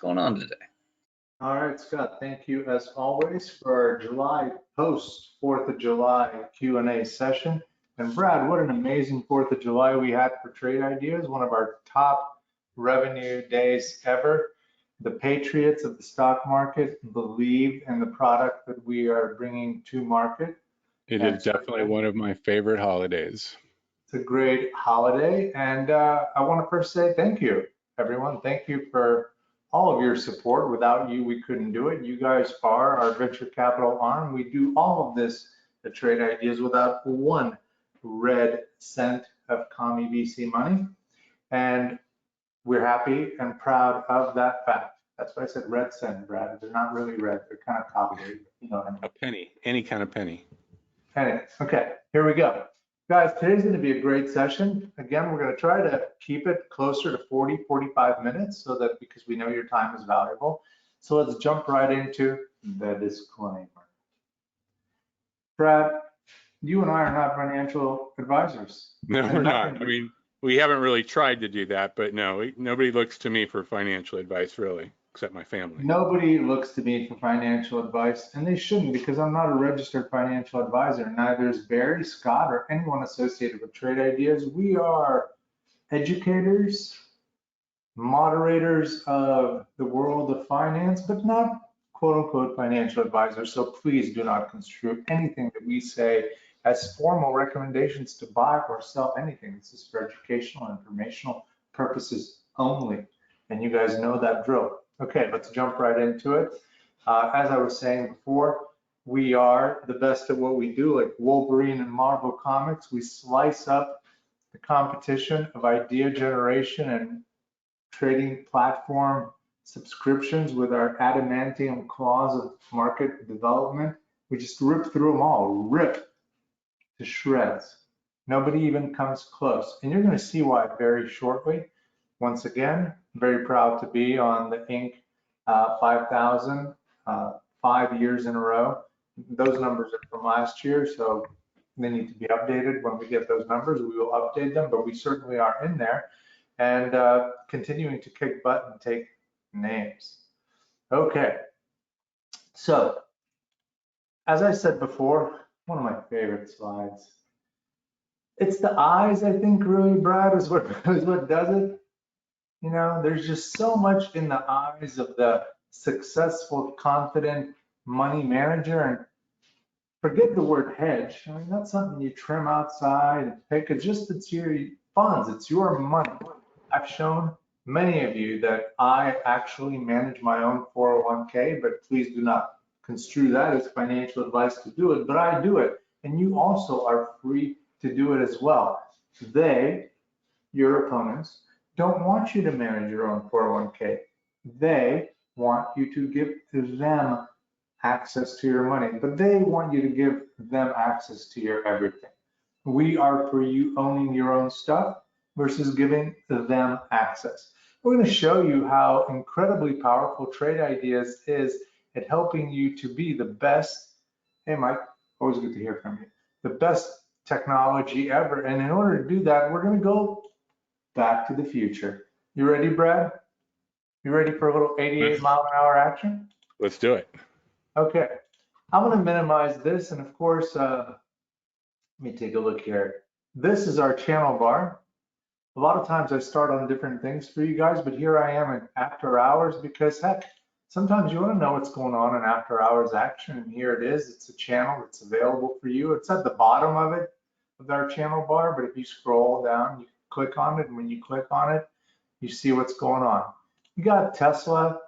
going on today? All right, Scott, thank you as always for our July post 4th of July Q&A session. And Brad, what an amazing 4th of July we had for Trade Ideas, one of our top revenue days ever. The patriots of the stock market believe in the product that we are bringing to market. It is definitely one of my favorite holidays. It's a great holiday, and I want to first say thank you, everyone. Thank you for all of your support. Without you, we couldn't do it. You guys are our venture capital arm. We do all of this at Trade Ideas without one red cent of commie VC money, and we're happy and proud of that fact. That's why I said red cent, Brad. They're not really red. They're kind of coppery. You know what I mean? A penny, any kind of penny. Anyways, okay, here we go. Guys, today's going to be a great session. Again, we're going to try to keep it closer to 40, 45 minutes so that because we know your time is valuable. So let's jump right into the disclaimer. Brad, you and I are not financial advisors. No, we're not. I mean, we haven't really tried to do that, but no, nobody looks to me for financial advice really, except my family. Nobody looks to me for financial advice, and they shouldn't, because I'm not a registered financial advisor. Neither is Barry, Scott, or anyone associated with Trade Ideas. We are educators, moderators of the world of finance, but not quote unquote financial advisors. So please do not construe anything that we say as formal recommendations to buy or sell anything. This is for educational and informational purposes only. And you guys know that drill. Okay, let's jump right into it. As I was saying before, we are the best at what we do, like Wolverine and Marvel Comics. We slice up the competition of idea generation and trading platform subscriptions with our adamantium claws of market development. We just rip through them all, rip to shreds. Nobody even comes close. And you're going to see why very shortly. Once again, very proud to be on the Inc. 5000 5 years in a row. Those numbers are from last year, so they need to be updated. When we get those numbers, we will update them, but we certainly are in there and continuing to kick butt and take names. Okay, so as I said before, one of my favorite slides. It's the eyes, I think, really, Brad, is what does it. You know, there's just so much in the eyes of the successful, confident money manager. And forget the word hedge. I mean, that's something you trim outside and pick. It's your funds. It's your money. I've shown many of you that I actually manage my own 401k, but please do not construe that as financial advice to do it, but I do it. And you also are free to do it as well. They, your opponents, don't want you to manage your own 401k. They want you to give them access to your money, but they want you to give them access to your everything. We are for you owning your own stuff versus giving them access. We're going to show you how incredibly powerful Trade Ideas is at helping you to be the best. Hey, Mike, always good to hear from you. The best technology ever. And in order to do that, we're going to go back to the future. You ready, Brad? You ready for a little 88-mile-an-hour action? Let's do it. Okay. I'm going to minimize this. And of course, let me take a look here. This is our channel bar. A lot of times I start on different things for you guys, but here I am in after hours because, heck, sometimes you want to know what's going on in after hours action, and here it is. It's a channel that's available for you. It's at the bottom of it, of our channel bar, but if you scroll down, you click on it, and when you click on it, you see what's going on. You got Tesla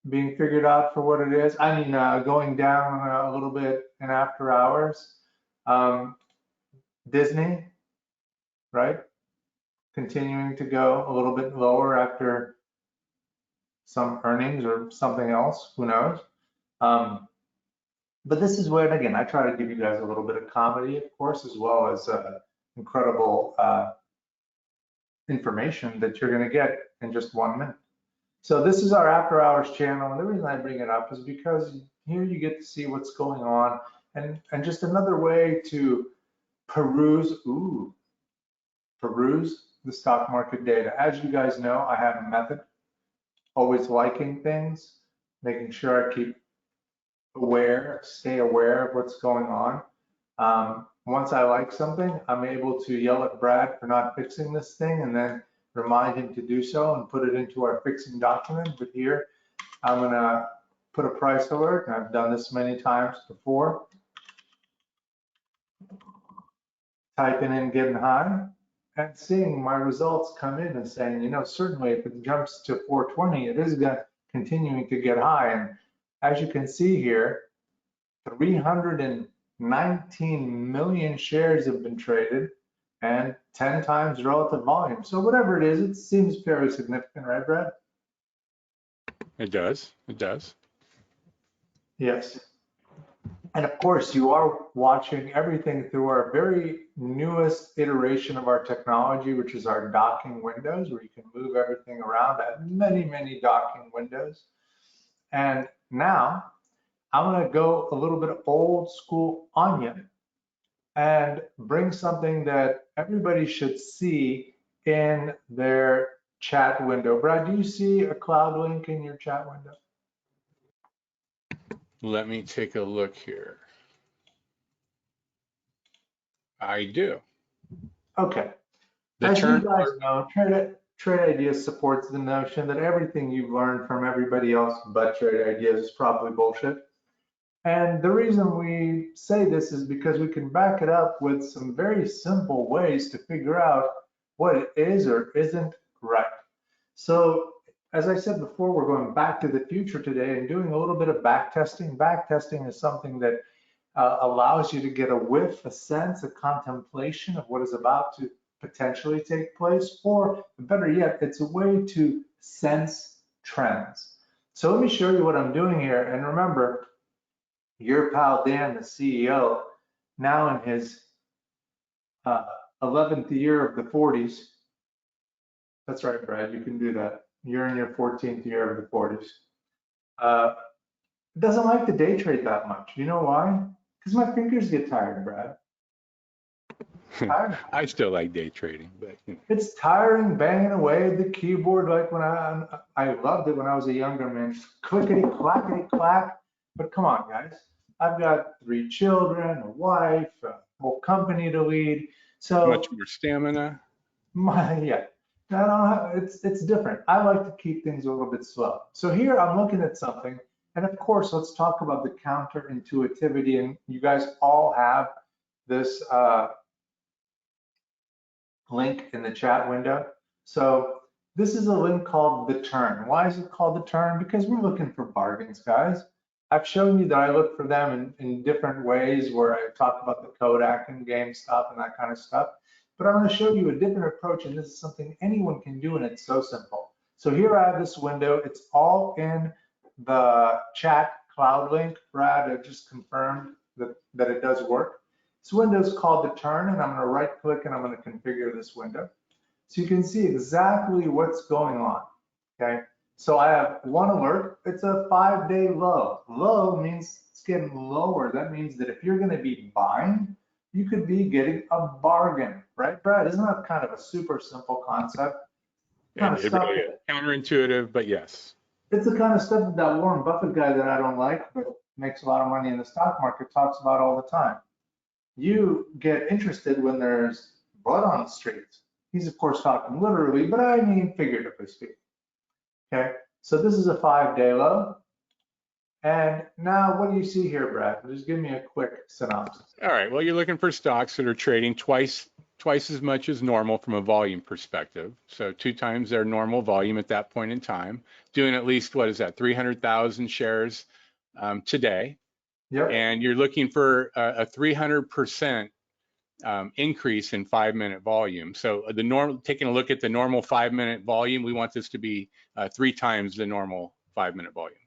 being figured out for what it is. I mean, going down a little bit in after hours. Disney, right? Continuing to go a little bit lower after some earnings or something else, who knows? But this is where, again, I try to give you guys a little bit of comedy, of course, as well as incredible information that you're going to get in just 1 minute. So this is our after hours channel, and the reason I bring it up is because here you get to see what's going on, and just another way to peruse the stock market data. As you guys know, I have a method always liking things, making sure I keep stay aware of what's going on. Once I like something, I'm able to yell at Brad for not fixing this thing and then remind him to do so and put it into our fixing document. But here, I'm gonna put a price alert, and I've done this many times before. Typing in getting high and seeing my results come in and saying, certainly if it jumps to 420, it is continuing to get high. And as you can see here, 319 million shares have been traded and 10 times relative volume. So whatever it is, it seems fairly significant, right, Brad? It does. It does. Yes. And of course, you are watching everything through our very newest iteration of our technology, which is our docking windows, where you can move everything around. I have many, many docking windows. And now I'm going to go a little bit old school onion and bring something that everybody should see in their chat window. Brad, do you see a cloud link in your chat window? Let me take a look here. I do. Okay. The As you turn guys know, Trade Ideas supports the notion that everything you've learned from everybody else but Trade Ideas is probably bullshit. And the reason we say this is because we can back it up with some very simple ways to figure out what it is or isn't right. So as I said before, we're going back to the future today and doing a little bit of back testing. Back testing is something that allows you to get a whiff, a sense, a contemplation of what is about to potentially take place, or better yet, it's a way to sense trends. So let me show you what I'm doing here. And remember, your pal Dan, the CEO, now in his 11th year of the 40s. That's right, Brad, you can do that. You're in your 14th year of the 40s. Doesn't like to day trade that much. You know why? Because my fingers get tired, Brad. I still like day trading, but it's tiring banging away at the keyboard like when I loved it when I was a younger man. Clickety clackety clack. But come on, guys. I've got 3 children, a wife, a whole company to lead. So much more stamina. Yeah. No, it's different. I like to keep things a little bit slow. So here I'm looking at something, and of course, let's talk about the counterintuitivity. And you guys all have this link in the chat window. So this is a link called The Turn. Why is it called The Turn? Because we're looking for bargains, guys. I've shown you that I look for them in different ways where I talk about the Kodak and GameStop and that kind of stuff. But I'm going to show you a different approach, and this is something anyone can do, and it's so simple. So here I have this window. It's all in the chat cloud link. Brad, I just confirmed that it does work. This window is called The Turn, and I'm going to right click and I'm going to configure this window. So you can see exactly what's going on, okay? So I have one alert. It's a 5-day low. Low means it's getting lower. That means that if you're going to be buying, you could be getting a bargain, right, Brad? Isn't that kind of a super simple concept? Kind of stuff really counterintuitive, but yes. It's the kind of stuff that Warren Buffett guy that I don't like, but makes a lot of money in the stock market, talks about all the time. You get interested when there's blood on the streets. He's of course talking literally, but I mean figuratively speaking. Okay, so this is a 5-day low. And now what do you see here, Brad? Just give me a quick synopsis. All right, well, you're looking for stocks that are trading twice as much as normal from a volume perspective. So 2 times their normal volume at that point in time, doing at least, what is that, 300,000 shares today. Yep. And you're looking for a 300% increase in 5-minute volume. So taking a look at the normal 5-minute volume, we want this to be 3 times the normal 5-minute volume.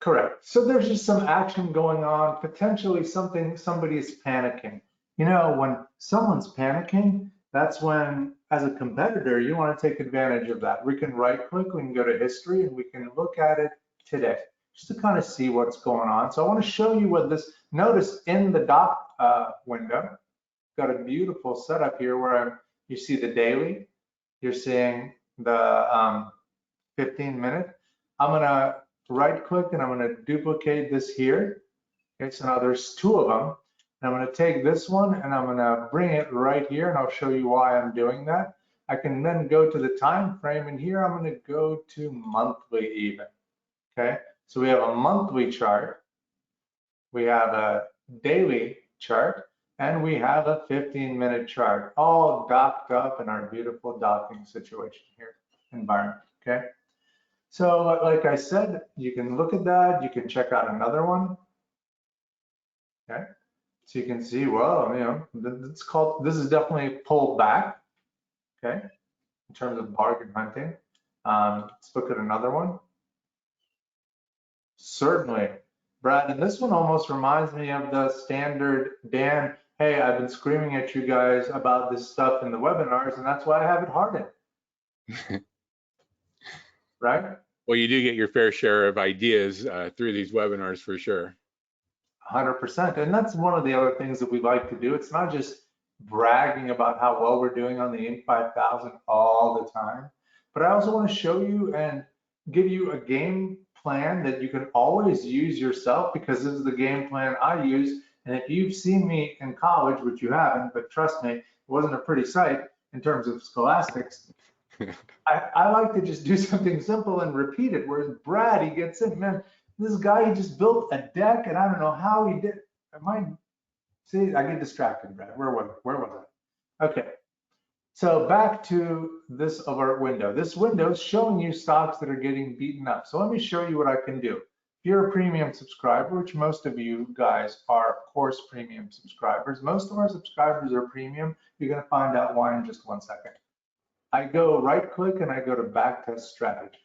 Correct. So there's just some action going on, potentially somebody is panicking. You know, when someone's panicking, that's when, as a competitor, you want to take advantage of that. We can right click, we can go to history, and we can look at it today, just to kind of see what's going on. So I want to show you what this, notice in the doc window, got a beautiful setup here where you see the daily, you're seeing the 15-minute. I'm gonna right click and I'm gonna duplicate this here. Okay, so now there's two of them. And I'm gonna take this one and I'm gonna bring it right here, and I'll show you why I'm doing that. I can then go to the time frame, and here I'm gonna go to monthly even. Okay, so we have a monthly chart, we have a daily chart, and we have a 15-minute chart, all docked up in our beautiful docking situation here, environment, okay? So like I said, you can look at that, you can check out another one, okay? So you can see, well, you know, this is definitely a pull back, okay? In terms of bargain hunting. Let's look at another one. Certainly, Brad, and this one almost reminds me of the standard, Dan, hey, I've been screaming at you guys about this stuff in the webinars, and that's why I have it hardened. Right? Well, you do get your fair share of ideas through these webinars for sure. 100%. And that's one of the other things that we like to do. It's not just bragging about how well we're doing on the Inc. 5000 all the time, but I also want to show you and give you a game plan that you can always use yourself, because this is the game plan I use. And if you've seen me in college, which you haven't, but trust me, it wasn't a pretty sight in terms of scholastics. I like to just do something simple and repeat it, whereas Brad, he gets in, man, this guy, he just built a deck, and I don't know how he did. See, I get distracted, Brad. Where was I? Okay. So back to this alert window. This window is showing you stocks that are getting beaten up. So let me show you what I can do. If you're a premium subscriber, which most of you guys are, of course, premium subscribers. Most of our subscribers are premium. You're going to find out why in just 1 second. I go right click and I go to backtest strategy.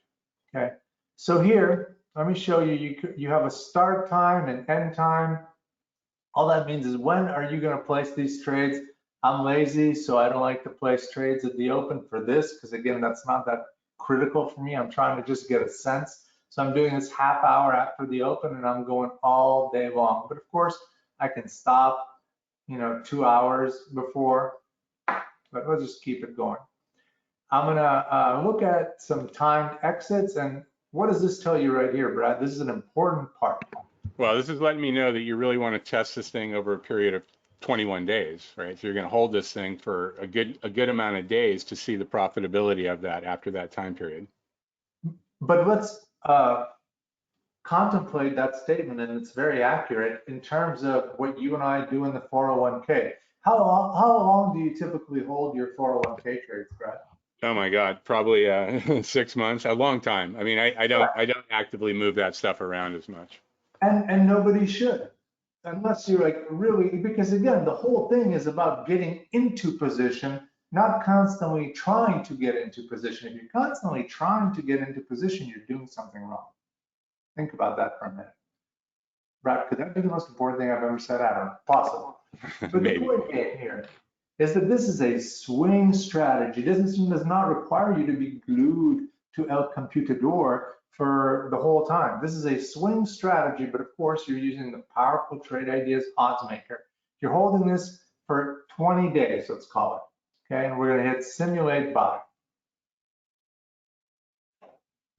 Okay. So here, let me show you, you have a start time and end time. All that means is, when are you going to place these trades? I'm lazy, so I don't like to place trades at the open for this, because again, that's not that critical for me. I'm trying to just get a sense. So I'm doing this half hour after the open, and I'm going all day long. But of course, I can stop, 2 hours before, but let's just keep it going. I'm gonna look at some timed exits, and what does this tell you right here, Brad? This is an important part. Well, this is letting me know that you really want to test this thing over a period of 21 days, right? So you're going to hold this thing for a good amount of days to see the profitability of that after that time period. But let's contemplate that statement, and it's very accurate in terms of what you and I do in the 401k. How long do you typically hold your 401k trades, Brad? Oh my God, probably 6 months, a long time. I mean, I don't actively move that stuff around as much. And nobody should, unless you're like really, because again, the whole thing is about getting into position, not constantly trying to get into position. If you're constantly trying to get into position, you're doing something wrong. Think about that for a minute. Right? Could that be the most important thing I've ever said? I don't know. Possible. But the point here is that this is a swing strategy. This does not require you to be glued to El Computador for the whole time. This is a swing strategy, but of course you're using the powerful trade ideas odds maker. You're holding this for 20 days, let's call it. Okay, and we're gonna hit simulate buy.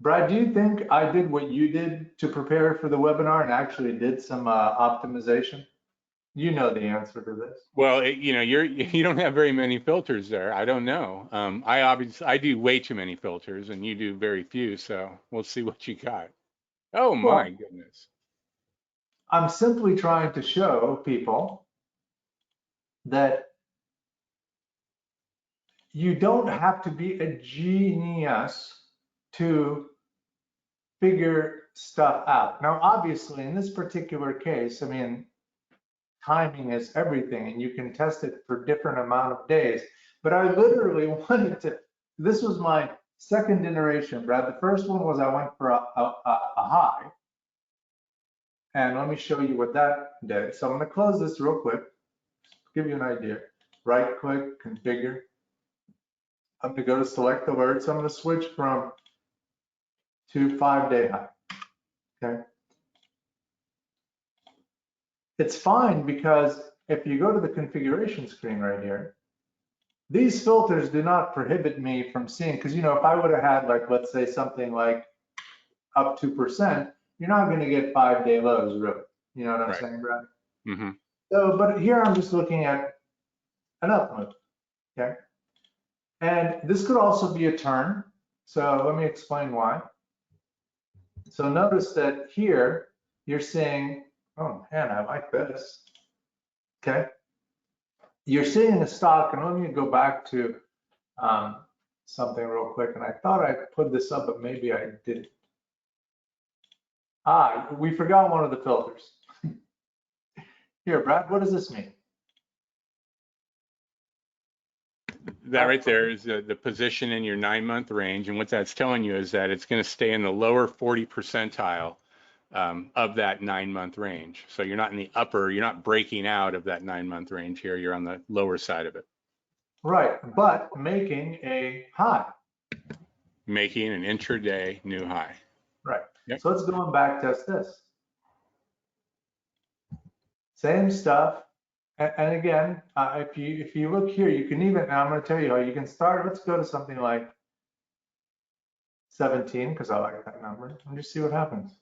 Brad, do you think I did what you did to prepare for the webinar and actually did some optimization? You know the answer to this. Well, you don't have very many filters there. I don't know. I do way too many filters, and you do very few. So we'll see what you got. Oh my goodness. I'm simply trying to show people that you don't have to be a genius to figure stuff out. Now, obviously, in this particular case, I mean, timing is everything, and you can test it for different amount of days. But I literally wanted to, this was my second iteration, Brad. The first one was I went for a high. And let me show you what that did. So I'm going to close this real quick, give you an idea. Right click, configure. I'm going to go to select alerts. I'm going to switch from to 5-day high. Okay. It's fine, because if you go to the configuration screen right here, these filters do not prohibit me from seeing, because if I would have had, like, let's say something like up 2%, you're not going to get 5-day lows, really. You know what I'm Right. saying, Brad? Mm-hmm. So, but here I'm just looking at an up move, okay? And this could also be a turn. So let me explain why. So notice that here you're seeing, oh man, I like this, okay? You're seeing a stock, and let me go back to something real quick, and I thought I put this up, but maybe I didn't. We forgot one of the filters. Here, Brad, what does this mean? That right there is the position in your 9-month range. And what that's telling you is that it's going to stay in the lower 40 percentile of that 9-month range. So you're not in the upper, you're not breaking out of that 9-month range here. You're on the lower side of it. Right, but making a high. Making an intraday new high. Right. Yep. So let's go and back test this. Same stuff. And again, if you look here, you can even, and I'm going to tell you how you can start. Let's go to something like 17, because I like that number, and just see what happens.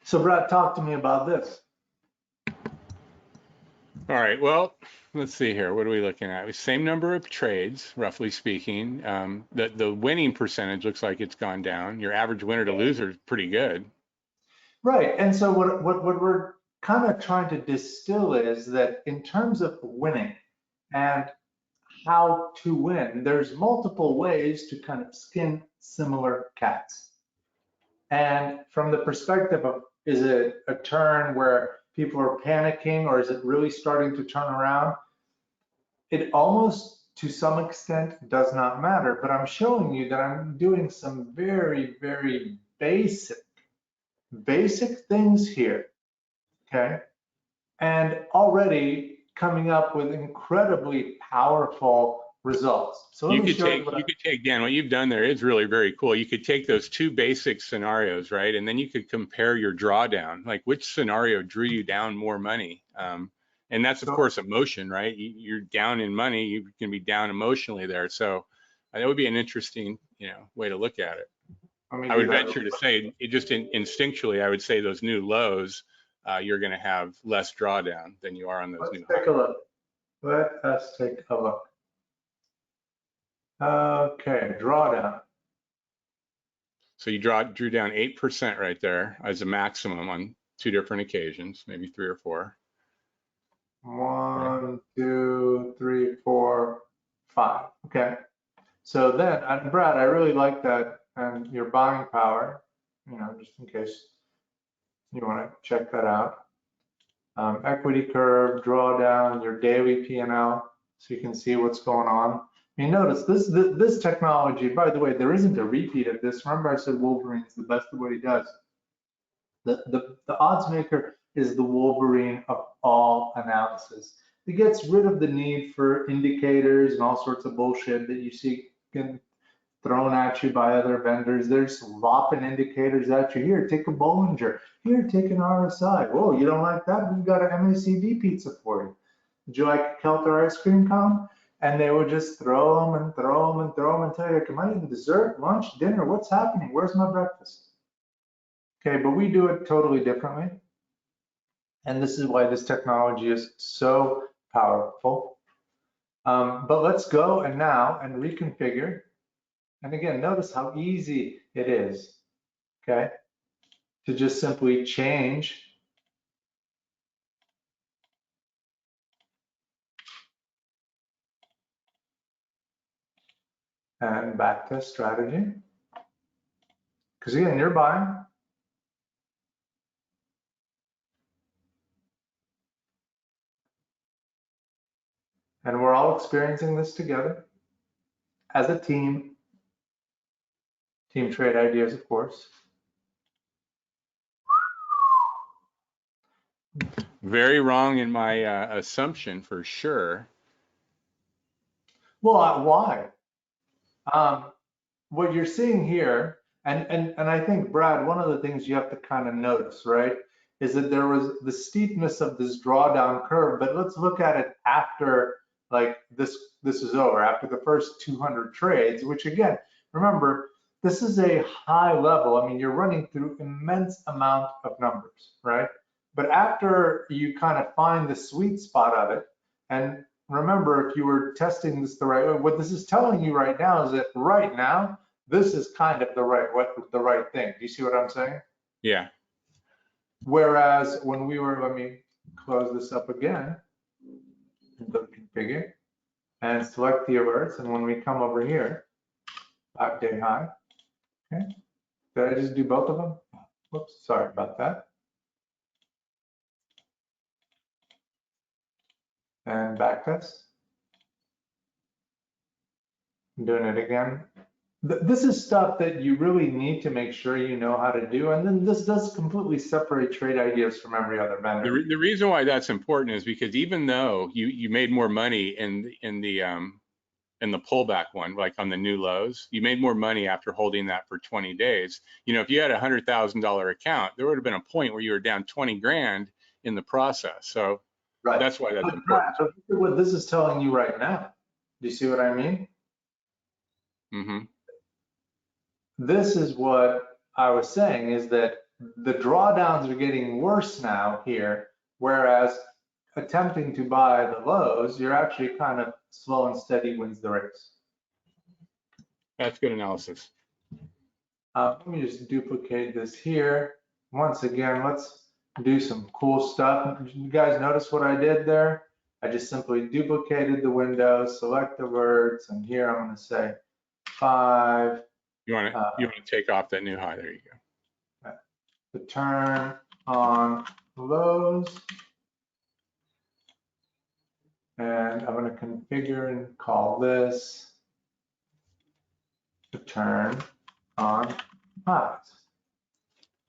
So Brad, talk to me about this. All right, well, let's see here. What are we looking at? Same number of trades, roughly speaking. The winning percentage looks like it's gone down. Your average winner to loser is pretty good. Right, and so what we're kind of trying to distill is that in terms of winning and how to win, there's multiple ways to kind of skin similar cats. And from the perspective of, is it a turn where people are panicking, or is it really starting to turn around? It almost, to some extent, does not matter, but I'm showing you that I'm doing some very, very basic things here, okay? And already coming up with incredibly powerful results. So let You me could show you take, what you could take, Dan, what you've done there is really very cool. You could take those two basic scenarios, right? And then you could compare your drawdown, like which scenario drew you down more money. And that's, of course, emotion, right? You're down in money, you can be down emotionally there. So that would be an interesting, way to look at it. I would venture to say, instinctually, I would say those new lows, you're going to have less drawdown than you are on those new highs. Let's take a look. Let us take a look. Okay, drawdown. So you drew down 8% right there as a maximum on 2 different occasions, maybe 3 or 4. 1, 2, 3, 4, 5. Okay. So then, Brad, I really like that, and your buying power, just in case you want to check that out. Equity curve, drawdown, your daily P&L, so you can see what's going on. I mean, notice this technology, by the way, there isn't a repeat of this. Remember I said Wolverine's the best of what he does. The odds maker is the Wolverine of all analysis. It gets rid of the need for indicators and all sorts of bullshit that you see thrown at you by other vendors. There's lopping indicators at you. Here, take a Bollinger. Here, take an RSI. Whoa, you don't like that? We've got an MACD pizza for you. Would you like a Kelter ice cream cone? And they would just throw them and throw them and throw them and tell you, am I eating dessert, lunch, dinner? What's happening? Where's my breakfast? Okay, but we do it totally differently. And this is why this technology is so powerful. But let's go and now and reconfigure. And again, notice how easy it is, okay, to just simply change and back to strategy. Because again, you're buying. And we're all experiencing this together as a team. Team trade ideas, of course. Very wrong in my assumption for sure. Well, why? What you're seeing here, And I think, Brad, one of the things you have to kind of notice, right, is that there was the steepness of this drawdown curve, but let's look at it after like this is over, after the first 200 trades, which again, remember, this is a high level. I mean, you're running through immense amount of numbers, right? But after you kind of find the sweet spot of it, and remember, if you were testing this the right way, what this is telling you right now is that right now, this is kind of the right thing. Do you see what I'm saying? Yeah. Whereas when we were, let me close this up again, go to configure and select the alerts. And when we come over here, 5-day high, okay. Did I just do both of them? Whoops, sorry about that. And back test. I'm doing it again. This is stuff that you really need to make sure you know how to do. And then this does completely separate trade ideas from every other vendor. The reason why that's important is because even though you made more money in the pullback one, like on the new lows, you made more money after holding that for 20 days. You know, if you had a $100,000 account, there would have been a point where you were down 20 grand in the process. So right. That's why that's important. So what this is telling you right now, do you see what I mean? Mm-hmm. This is what I was saying, is that the drawdowns are getting worse now here, whereas attempting to buy the lows, you're actually kind of slow and steady wins the race. That's good analysis. Let me just duplicate this here. Once again, let's do some cool stuff. You guys notice what I did there? I just simply duplicated the window, select the words, and here I'm going to say 5. You want to take off that new high. There you go. The turn on lows. And I'm going to configure and call this the turn on highs.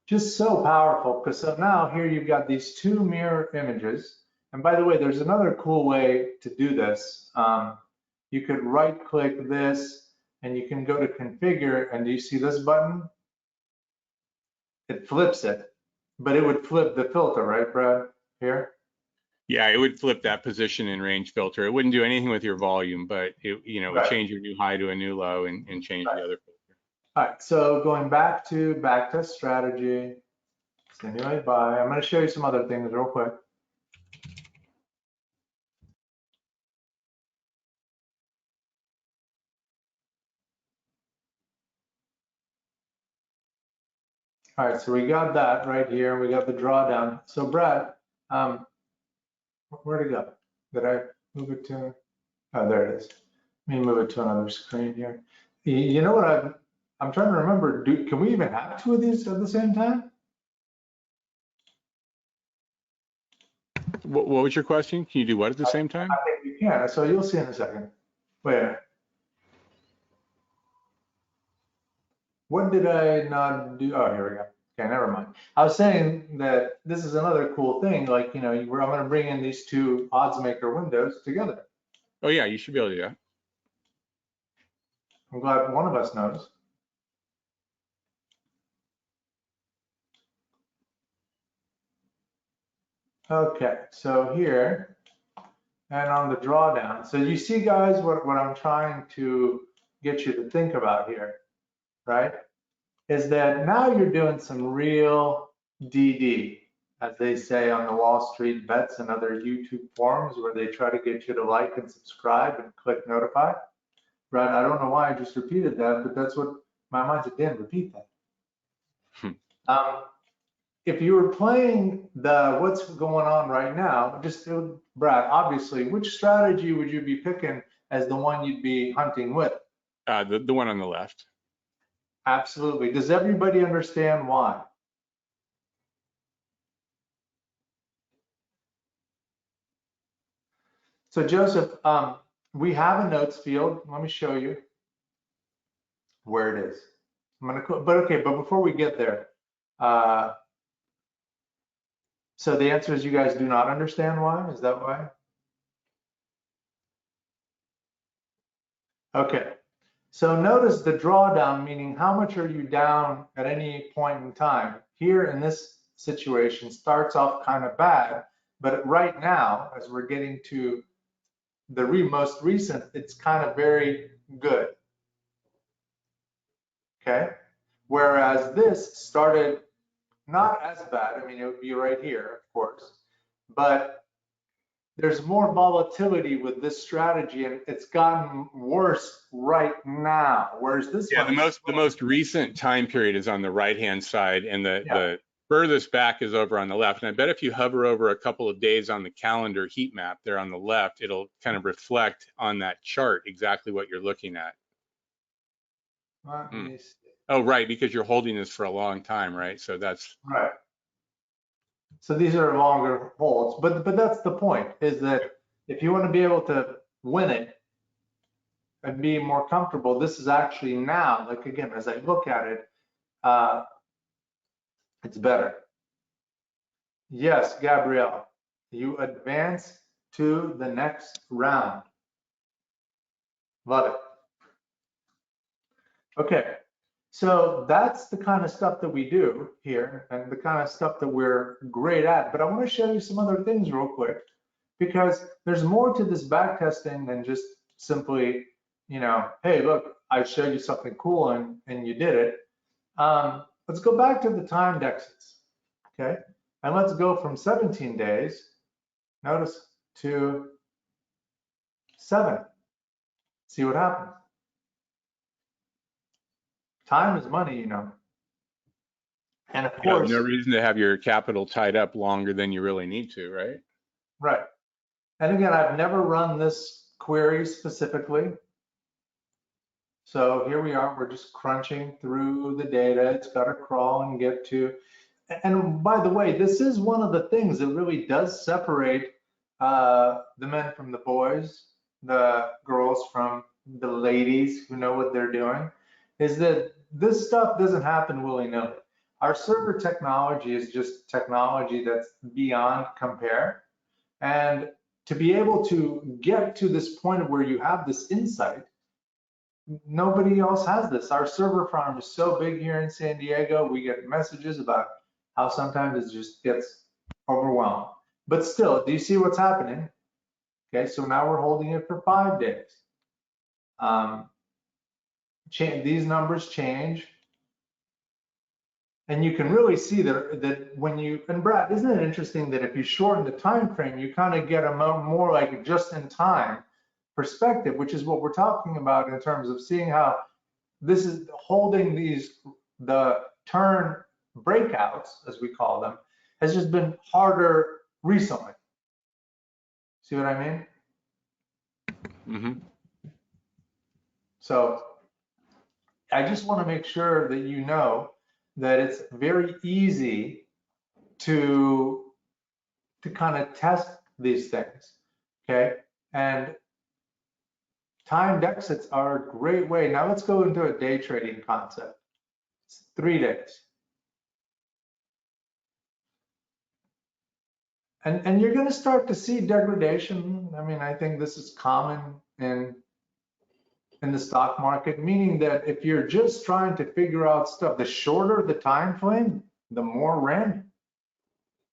Just so powerful, because so now here you've got these two mirror images. And by the way, there's another cool way to do this. You could right click this and you can go to configure, and do you see this button? It flips it, but it would flip the filter, right, Brad, here? Yeah, it would flip that position and range filter. It wouldn't do anything with your volume, but it would change your new high to a new low and change the other filter. All right, so going back to backtest strategy, simulate buy. I'm going to show you some other things real quick. All right, so we got that right here. We got the drawdown. So Brad, where'd it go? Did I move it to? Oh, there it is. Let me move it to another screen here. You know what I'm trying to remember. Can we even have two of these at the same time? What was your question? Can you do what at the same time? I think we can. So you'll see in a second. Wait a minute. What did I not do? Oh, here we go. Okay, never mind. I was saying that this is another cool thing. Like, you know, I'm going to bring in these two odds maker windows together. Oh yeah, you should be able to do that. I'm glad one of us knows. Okay, so here and on the drawdown. So you see, guys, what I'm trying to get you to think about here, right? Is that now you're doing some real DD, as they say on the Wall Street Bets and other YouTube forums where they try to get you to like and subscribe and click notify. Right? I don't know why I just repeated that, but that's what my mind said. Dan, repeat that. If you were playing the what's going on right now, just Brad, obviously, which strategy would you be picking as the one you'd be hunting with? The one on the left. Absolutely. Does everybody understand why? So Joseph, we have a notes field. Let me show you where it is. I'm gonna, but before we get there, so the answer is you guys do not understand why? Is that why? Okay. So notice the drawdown, meaning how much are you down at any point in time. Here in this situation starts off kind of bad, but right now, as we're getting to the most recent, it's kind of very good, okay? Whereas this started not as bad. I mean, it would be right here, of course, but there's more volatility with this strategy, and it's gotten worse right now. Whereas this Yeah, one is the most recent time period is on the right-hand side, and yeah, the furthest back is over on the left. And I bet if you hover over a couple of days on the calendar heat map there on the left, it'll kind of reflect on that chart exactly what you're looking at. let Hmm. me see. Oh, right, because you're holding this for a long time, right? So that's Right. So these are longer holds, but that's the point, is that if you want to be able to win it and be more comfortable, this is actually now, like again, as I look at it, uh, it's better. Yes, Gabrielle, you advance to the next round. Love it. Okay, so that's the kind of stuff that we do here and the kind of stuff that we're great at. But I want to show you some other things real quick because there's more to this back testing than just simply, hey, look, I showed you something cool and you did it. Let's go back to the timed exits, okay? And let's go from 17 days, notice, to 7. See what happens. Time is money, And of no course, reason to have your capital tied up longer than you really need to, right? right. And again, I've never run this query specifically. So here we are, we're just crunching through the data. It's got to crawl and get to, and by the way, this is one of the things that really does separate the men from the boys, the girls from the ladies who know what they're doing, is that this stuff doesn't happen willy-nilly. Our server technology is just technology that's beyond compare. And to be able to get to this point where you have this insight, nobody else has this. Our server farm is so big here in San Diego, we get messages about how sometimes it just gets overwhelmed. But still, do you see what's happening? Okay, so now we're holding it for 5 days. These numbers change. And you can really see that when you, and Brad, isn't it interesting that if you shorten the time frame, you kind of get a more like just in time perspective, which is what we're talking about in terms of seeing how this is holding the turn breakouts, as we call them, has just been harder recently. See what I mean? Mm-hmm. So I just want to make sure that you know that it's very easy to kind of test these things, okay? And timed exits are a great way. Now let's go into a day trading concept. It's 3 days. And you're going to start to see degradation. I mean, I think this is common in the stock market, meaning that if you're just trying to figure out stuff, the shorter the time frame, the more random.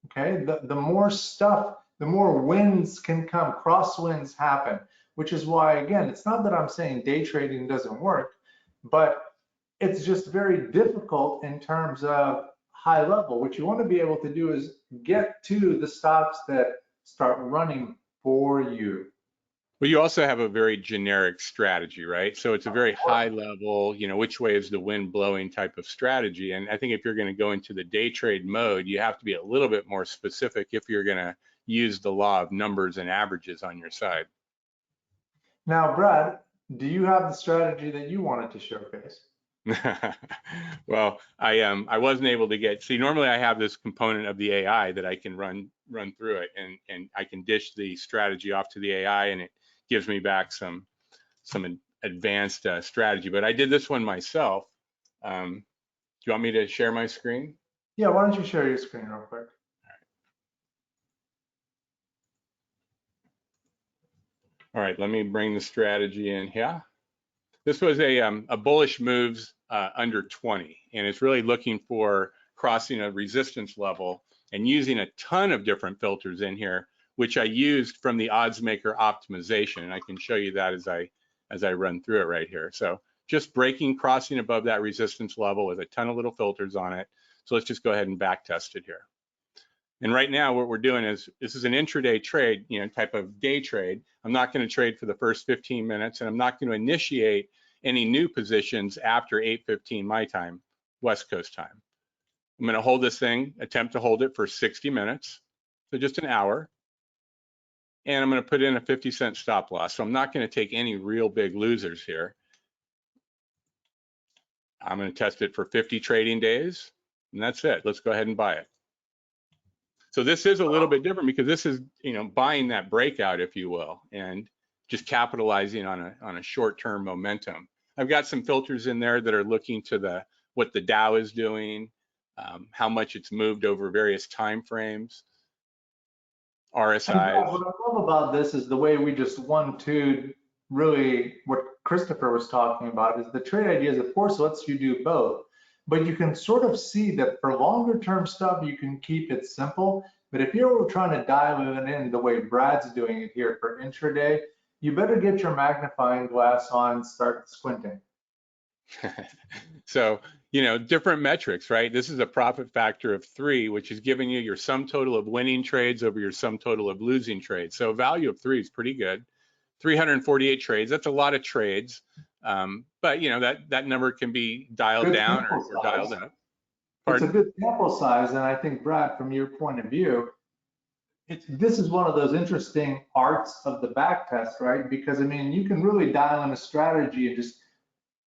Okay, the more stuff, the more wins can come, crosswinds happen, which is why, again, it's not that I'm saying day trading doesn't work, but it's just very difficult in terms of high level. What you want to be able to do is get to the stocks that start running for you. Well, you also have a very generic strategy, right? So it's a very high level, which way is the wind blowing type of strategy. And I think if you're going to go into the day trade mode, you have to be a little bit more specific if you're going to use the law of numbers and averages on your side. Now, Brad, do you have the strategy that you wanted to showcase? Well, I wasn't able to see, normally I have this component of the AI that I can run through it, and I can dish the strategy off to the AI, and it gives me back some advanced strategy. But I did this one myself. Do you want me to share my screen? Yeah, why don't you share your screen real quick? All right, let me bring the strategy in here. This was a bullish moves under 20, and it's really looking for crossing a resistance level and using a ton of different filters in here, which I used from the odds maker optimization. And I can show you that as I run through it right here. So just breaking, crossing above that resistance level with a ton of little filters on it. So let's just go ahead and back test it here. And right now what we're doing is, this is an intraday trade, type of day trade. I'm not going to trade for the first 15 minutes, and I'm not going to initiate any new positions after 8:15 my time, West Coast time. I'm going to hold this thing, attempt to hold it for 60 minutes, so just an hour. And I'm going to put in a 50-cent stop loss. So I'm not going to take any real big losers here. I'm going to test it for 50 trading days, and that's it. Let's go ahead and buy it. So this is a little bit different because this is, buying that breakout, if you will, and just capitalizing on a short-term momentum. I've got some filters in there that are looking to what the Dow is doing, how much it's moved over various time frames, RSIs. What I love about this is the way we just 1-2 really what Christopher was talking about is the trade ideas, of course, lets you do both. But you can sort of see that for longer term stuff, you can keep it simple. But if you're trying to dial it in the way Brad's doing it here for intraday, you better get your magnifying glass on and start squinting. So, different metrics, right? This is a profit factor of 3, which is giving you your sum total of winning trades over your sum total of losing trades. So a value of 3 is pretty good. 348 trades, that's a lot of trades. But that number can be dialed Good down or sample dialed size. up. It's Pardon? a good sample size, and I think, Brad, from your point of view, this is one of those interesting arts of the back test, right? Because I mean, you can really dial in a strategy and just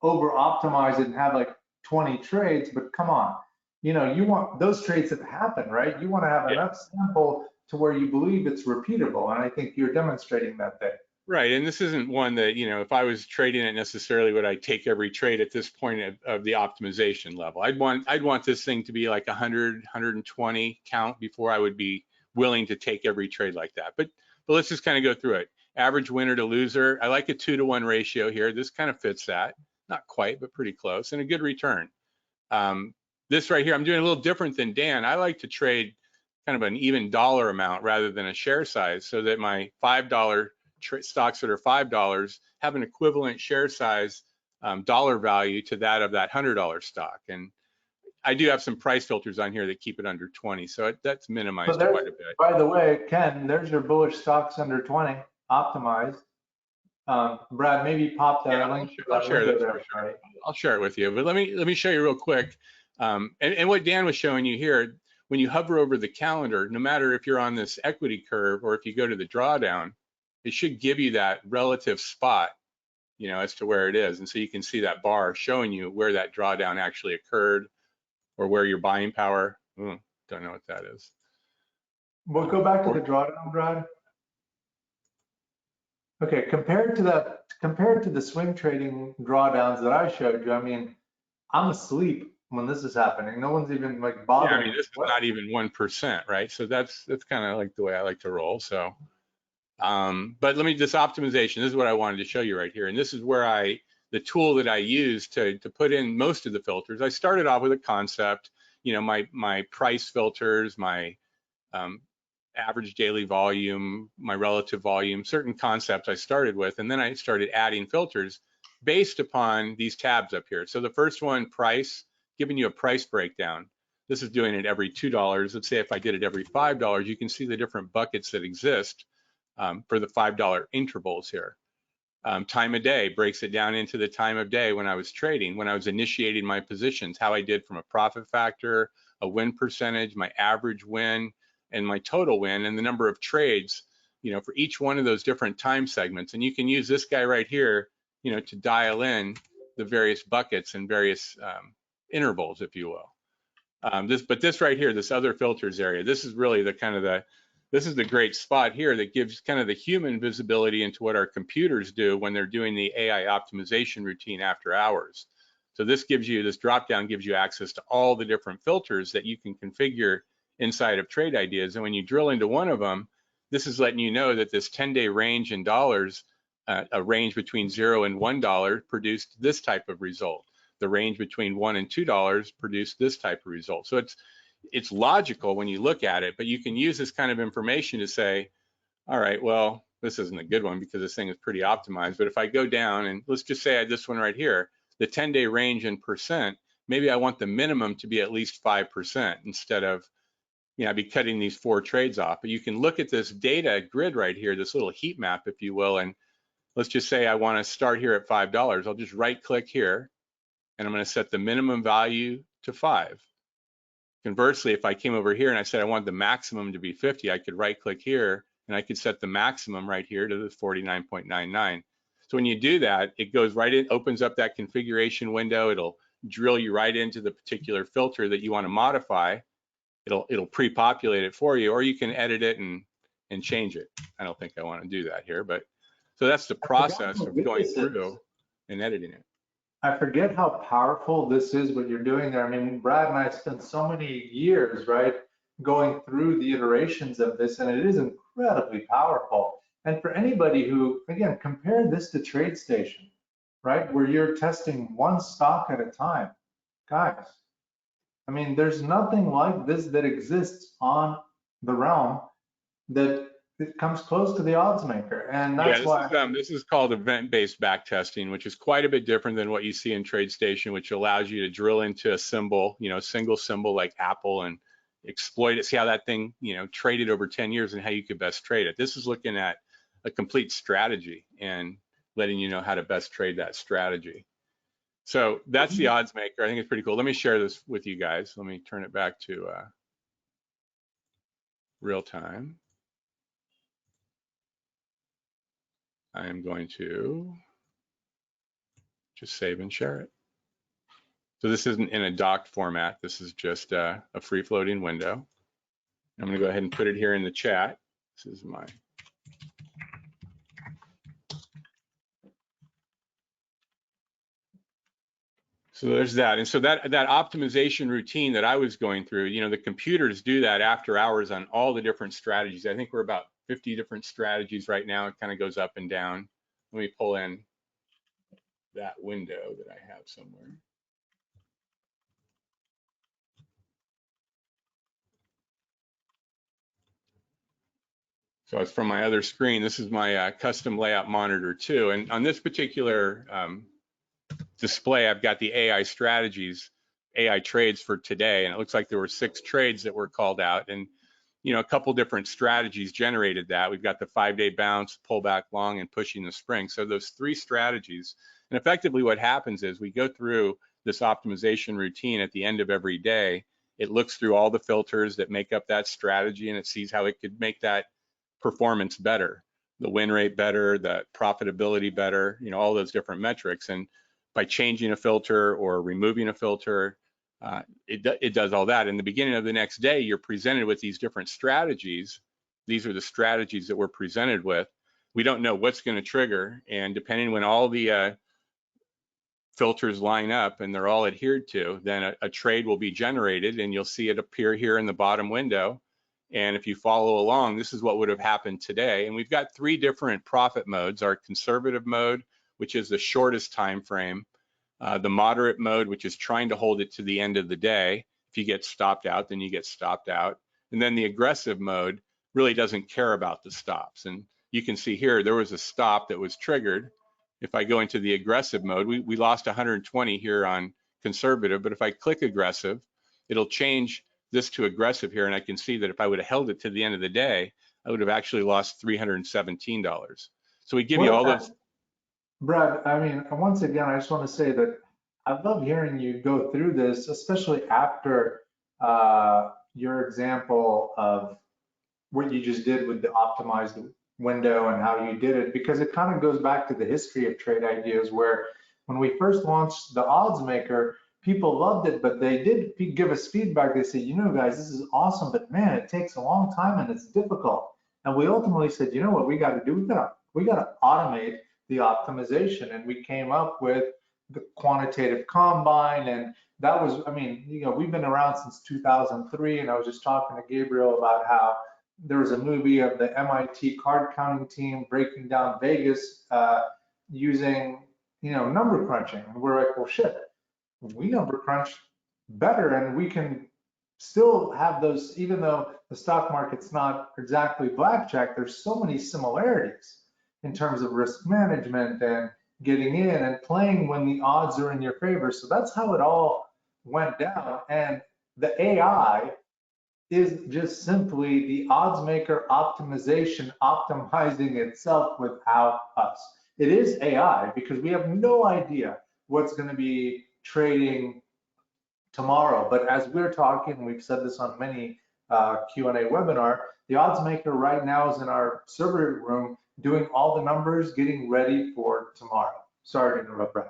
over optimize it and have like 20 trades, but come on, you want those trades that happen, right? You want to have enough sample to where you believe it's repeatable, and I think you're demonstrating that there. Right, and this isn't one that, if I was trading it necessarily, would I take every trade at this point of the optimization level? I'd want this thing to be like 100, 120 count before I would be willing to take every trade like that. But let's just kind of go through it. Average winner to loser, I like a 2-to-1 ratio here. This kind of fits that. Not quite, but pretty close, and a good return. This right here, I'm doing a little different than Dan. I like to trade kind of an even dollar amount rather than a share size, so that my $5 stocks that are $5 have an equivalent share size dollar value to that of that $100 stock. And I do have some price filters on here that keep it under 20, so that's minimized quite a bit. By the way, Ken, there's your bullish stocks under 20 optimized. Brad, maybe pop that link. I'll share that for sure. I'll share it with you, but let me show you real quick. And what Dan was showing you here, when you hover over the calendar, no matter if you're on this equity curve or if you go to the drawdown, it should give you that relative spot, as to where it is. And so you can see that bar showing you where that drawdown actually occurred or where your buying power. Don't know what that is. We'll go back to the drawdown, Brad. Okay, compared to the swing trading drawdowns that I showed you, I mean, I'm asleep when this is happening. No one's even like bothering. Yeah, I mean, this is not even 1%, right? So that's kind of like the way I like to roll. So, but let me just optimization. This is what I wanted to show you right here, and this is where the tool that I use to put in most of the filters. I started off with a concept, my price filters, my average daily volume, my relative volume, certain concepts I started with, and then I started adding filters based upon these tabs up here. So the first one, price, giving you a price breakdown. This is doing it every $2. Let's say if I did it every $5, you can see the different buckets that exist for the $5 intervals here. Time of day breaks it down into the time of day when I was trading, when I was initiating my positions, how I did from a profit factor, a win percentage, my average win, and my total win, and the number of trades, for each one of those different time segments. And you can use this guy right here, to dial in the various buckets and various intervals, if you will. This right here, this other filters area, this is really this is the great spot here that gives kind of the human visibility into what our computers do when they're doing the AI optimization routine after hours. So this drop down gives you access to all the different filters that you can configure inside of trade ideas. And when you drill into one of them, this is letting you know that this 10-day range in dollars a range between $0 and $1 produced this type of result. The range between $1 and $2 produced this type of result. So it's logical when you look at it, but you can use this kind of information to say, all right, well, this isn't a good one because this thing is pretty optimized. But if I go down and let's just say I had this one right here, the 10-day range in percent, maybe I want the minimum to be at least 5% instead of, I'd be cutting these 4 trades off. But you can look at this data grid right here, this little heat map, if you will, and let's just say I want to start here at $5. I'll just right click here and I'm going to set the minimum value to 5. Conversely, if I came over here and I said I want the maximum to be 50, I could right click here and I could set the maximum right here to the 49.99. So when you do that, it goes right in, opens up that configuration window. It'll drill you right into the particular filter that you want to modify. It'll pre-populate it for you, or you can edit it and change it. I don't think I want to do that here, but so that's the process of going through and editing it. I forget how powerful this is, what you're doing there. I mean, Brad and I spent so many years, right, going through the iterations of this, and it is incredibly powerful. And for anybody who, again, compare this to TradeStation, right, where you're testing one stock at a time. Guys, I mean, there's nothing like this that exists on the realm that it comes close to the odds maker. And that's why this is called event-based backtesting, which is quite a bit different than what you see in TradeStation, which allows you to drill into a symbol, single symbol like Apple, and exploit it, see how that thing, traded over 10 years and how you could best trade it. This is looking at a complete strategy and letting you know how to best trade that strategy. So that's the odds maker. I think it's pretty cool. Let me share this with you guys. Let me turn it back to real time. I am going to just save and share it. So this isn't in a docked format. This is just a free floating window. I'm going to go ahead and put it here in the chat. This is my. So there's that. And so that optimization routine that I was going through, the computers do that after hours on all the different strategies. I think we're about 50 different strategies right now. It kind of goes up and down. Let me pull in that window that I have somewhere. So it's from my other screen. This is my custom layout monitor too. And on this particular display, I've got the AI strategies, AI trades for today. And it looks like there were 6 trades that were called out. And a couple different strategies generated that. We've got the 5-day bounce, pullback long, and pushing the spring. So those 3 strategies. And effectively what happens is we go through this optimization routine at the end of every day. It looks through all the filters that make up that strategy, and it sees how it could make that performance better, the win rate better, the profitability better, all those different metrics. And by changing a filter or removing a filter, it does all that. In the beginning of the next day, you're presented with these different strategies. These are the strategies that we're presented with. We don't know what's going to trigger, and depending when all the filters line up and they're all adhered to, then a trade will be generated, and you'll see it appear here in the bottom window. And if you follow along, this is what would have happened today. And we've got 3 different profit modes: our conservative mode, which is the shortest time frame, the moderate mode, which is trying to hold it to the end of the day. If you get stopped out, then you get stopped out. And then the aggressive mode really doesn't care about the stops. And you can see here, there was a stop that was triggered. If I go into the aggressive mode, we lost 120 here on conservative, but if I click aggressive, it'll change this to aggressive here, and I can see that if I would have held it to the end of the day, I would have actually lost $317. So we give you all those. Brad, I mean, once again, I just want to say that I love hearing you go through this, especially after your example of what you just did with the optimized window and how you did it, because it kind of goes back to the history of trade ideas, where when we first launched the odds maker, people loved it, but they did give us feedback. They said, guys, this is awesome, but man, it takes a long time and it's difficult. And we ultimately said, what we got to do? We got to automate the optimization. And we came up with the quantitative combine. And that was, I mean, we've been around since 2003. And I was just talking to Gabriel about how there was a movie of the MIT card counting team breaking down Vegas using, number crunching. And we're like, well, shit, we number crunch better, and we can still have those, even though the stock market's not exactly blackjack, there's so many similarities in terms of risk management and getting in and playing when the odds are in your favor. So that's how it all went down. And the AI is just simply the odds maker optimization optimizing itself without us. It is AI because we have no idea what's going to be trading tomorrow. But as we're talking, we've said this on many Q&A webinar, the odds maker right now is in our server room doing all the numbers, getting ready for tomorrow. Sorry to interrupt, Brad.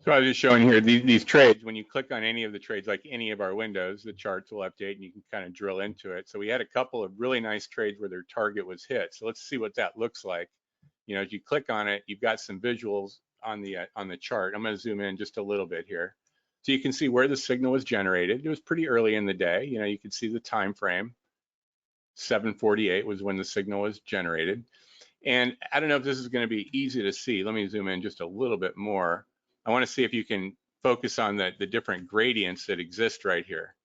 So I was just showing here these trades. When you click on any of the trades, like any of our windows, the charts will update and you can kind of drill into it. So we had a couple of really nice trades where their target was hit. So let's see what that looks like. As you click on it, you've got some visuals on the chart. I'm going to zoom in just a little bit here. So you can see where the signal was generated. It was pretty early in the day. You can see the time frame. 7:48 was when the signal was generated. And I don't know if this is going to be easy to see. Let me zoom in just a little bit more. I want to see if you can focus on the different gradients that exist right here.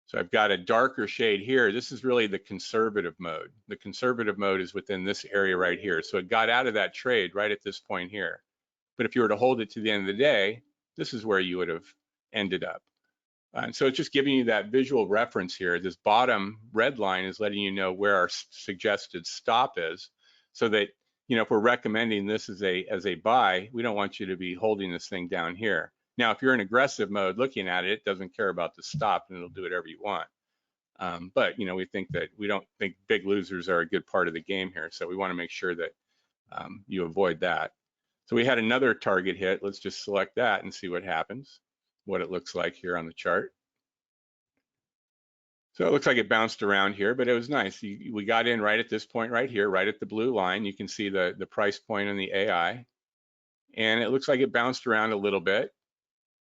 So I've got a darker shade here. This is really the conservative mode. The conservative mode is within this area right here. So it got out of that trade right at this point here. But if you were to hold it to the end of the day, this is where you would have ended up. And so it's just giving you that visual reference here. This bottom red line is letting you know where our suggested stop is, so that if we're recommending this as a buy, we don't want you to be holding this thing down here. Now, if you're in aggressive mode looking at it, it doesn't care about the stop and it'll do whatever you want. But we don't think big losers are a good part of the game here. So we want to make sure that you avoid that. So we had another target hit. Let's just select that and see what happens, what it looks like here on the chart. So it looks like it bounced around here, but it was nice. We got in right at this point right here, right at the blue line. You can see the price point on the AI. And it looks like it bounced around a little bit.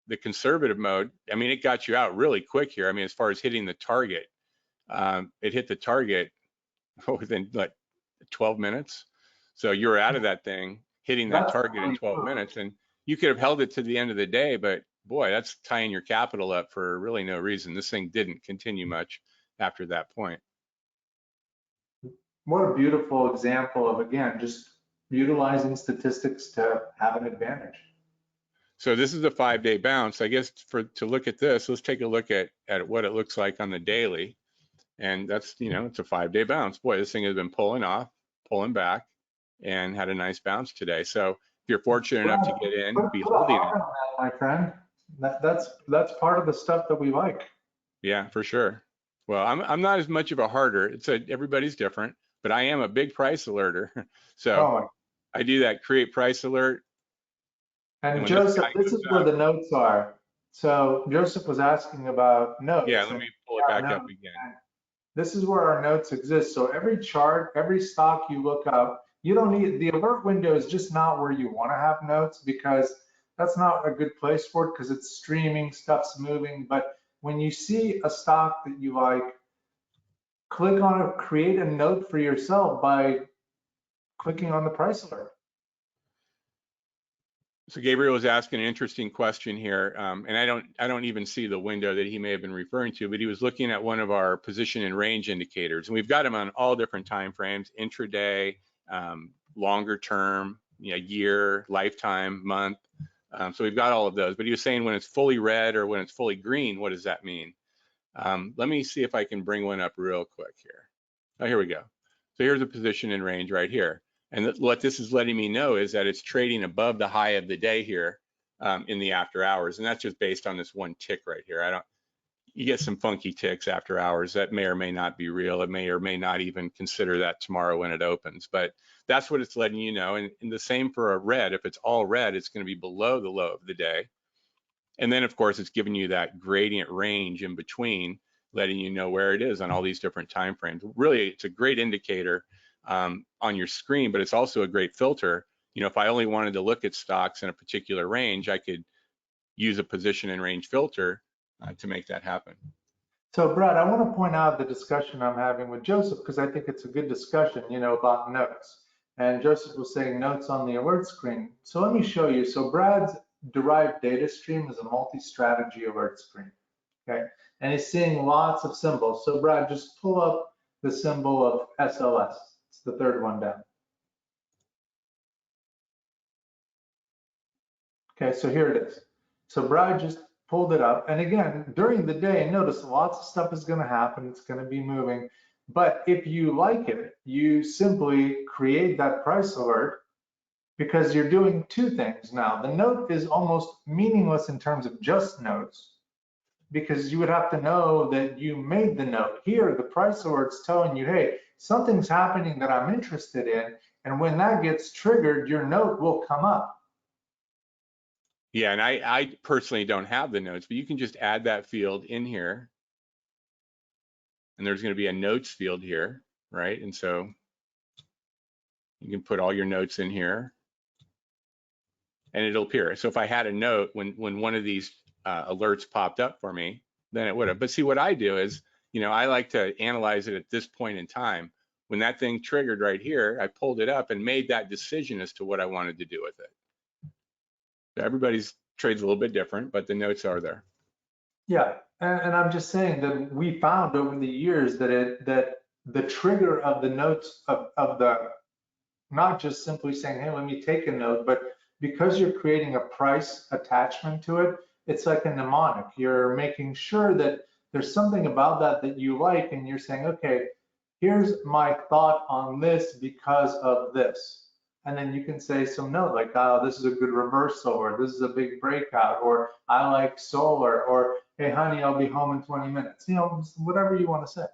The conservative mode, it got you out really quick here. As far as hitting the target, it hit the target within like 12 minutes. So you were out of that thing, hitting that target in 12 minutes. And you could have held it to the end of the day, but boy, that's tying your capital up for really no reason. This thing didn't continue much after that point. What a beautiful example of, again, just utilizing statistics to have an advantage. So this is a 5-day bounce. I guess to look at this, let's take a look at what it looks like on the daily. And that's, it's a 5-day bounce. Boy, this thing has been pulling back, and had a nice bounce today. So if you're fortunate enough to get in, be holding it. My friend, that's part of the stuff that we like. Yeah, for sure. Well, I'm not as much of a harder. Everybody's different, but I am a big price alerter. So I do that create price alert. And Joseph, this is where the notes are. So Joseph was asking about notes. Yeah, let me pull it back up again. This is where our notes exist. So every chart, every stock you look up, you don't need, the alert window is just not where you want to have notes, because that's not a good place for it, because it's streaming, stuff's moving. But when you see a stock that you like, click on it, create a note for yourself by clicking on the price alert. So Gabriel was asking an interesting question here, and I don't even see the window that he may have been referring to, but he was looking at one of our position and range indicators, and we've got them on all different time frames: intraday, longer term, year, lifetime, month. So we've got all of those. But he was saying when it's fully red or when it's fully green, what does that mean? Let me see if I can bring one up real quick here. Oh, here we go. So here's a position and range right here. And what this is letting me know is that it's trading above the high of the day here in the after hours. And that's just based on this one tick right here. You get some funky ticks after hours that may or may not be real. It may or may not even consider that tomorrow when it opens, but that's what it's letting you know. And the same for a red. If it's all red, it's going to be below the low of the day. And then of course, it's giving you that gradient range in between, letting you know where it is on all these different time frames. Really, it's a great indicator on your screen, but it's also a great filter. If I only wanted to look at stocks in a particular range, I could use a position and range filter to make that happen. So Brad, I want to point out the discussion I'm having with Joseph because I think it's a good discussion, about notes. And Joseph was saying notes on the alert screen. So let me show you. So Brad's derived data stream is a multi-strategy alert screen, okay? And he's seeing lots of symbols. So Brad, just pull up the symbol of SLS. It's the third one down. Okay, so here it is. So Brad just pulled it up. And again, during the day, notice lots of stuff is going to happen. It's going to be moving. But if you like it, you simply create that price alert because you're doing two things now. The note is almost meaningless in terms of just notes because you would have to know that you made the note. Here, the price alert's telling you, hey, something's happening that I'm interested in. And when that gets triggered, your note will come up. Yeah, and I personally don't have the notes, but you can just add that field in here. And there's going to be a notes field here, right? And so you can put all your notes in here and it'll appear. So if I had a note when one of these alerts popped up for me, then it would have. But see, what I do is, I like to analyze it at this point in time. When that thing triggered right here, I pulled it up and made that decision as to what I wanted to do with it. So everybody's trade's a little bit different, but the notes are there. Yeah, and I'm just saying that we found over the years that the trigger of the notes of the, not just simply saying, hey, let me take a note, but because you're creating a price attachment to it, it's like a mnemonic. You're making sure that there's something about that that you like, and you're saying, okay, here's my thought on this because of this. And then you can say some note like, oh, this is a good reversal, or this is a big breakout, or I like solar, or hey, honey, I'll be home in 20 minutes. Whatever you want to say.